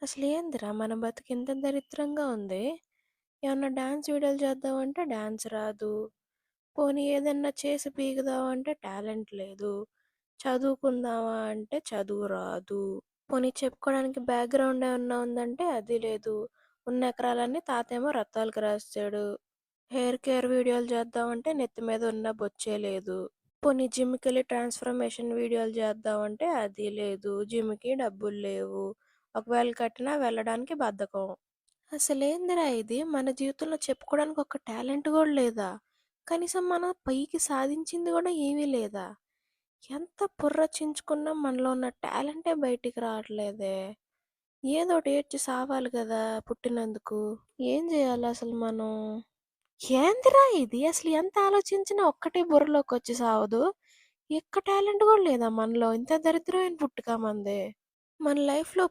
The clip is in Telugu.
అసలేందిరా మన బతుకింత దరిద్రంగా ఉంది. ఏమన్నా డాన్స్ వీడియోలు చేద్దామంటే డాన్స్ రాదు. పోనీ ఏదన్నా చేసి పీకుదామంటే టాలెంట్ లేదు. చదువుకుందామా అంటే చదువు రాదు. పోనీ చెప్పుకోవడానికి బ్యాక్‌గ్రౌండ్ ఏమన్నా ఉందంటే అది లేదు. ఉన్న ఎకరాలన్నీ తాతేమో రత్తాలకి రాసేసాడు. హెయిర్ కేర్ వీడియోలు చేద్దామంటే నెత్తి మీద ఉన్న బొచ్చే లేదు. పోనీ జిమ్‌కెళ్ళి ట్రాన్స్‌ఫర్మేషన్ వీడియోలు చేద్దామంటే అది లేదు. జిమ్‌కి డబ్బులు లేవు. ఒకవేళ కట్టినా వెళ్ళడానికి బద్ధకం. అసలేందిరా ఇది? మన జీవితంలో చెప్పుకోవడానికి ఒక టాలెంట్ గూడా లేదా? కనీసం మనం పైకి సాధించింది గూడా ఏమీ లేదా? ఎంత బుర్ర చించుకున్నా మనలో ఉన్న టాలెంటే బయటికి రావట్లేదే. ఏదోటి ఏడ్చి సావాలి గదా పుట్టినందుకు. ఏం జేయాలసలు మనం? ఏందిరా ఇది? అసలు ఎంత ఆలోచించినా ఒక్కటి బుర్రలోకొచ్చి సావదు. ఒక్క టాలెంట్ గూడా లేదా మనలో? ఇంత దరిద్రమైన పుట్టుక మనది. మన లైఫ్‌లో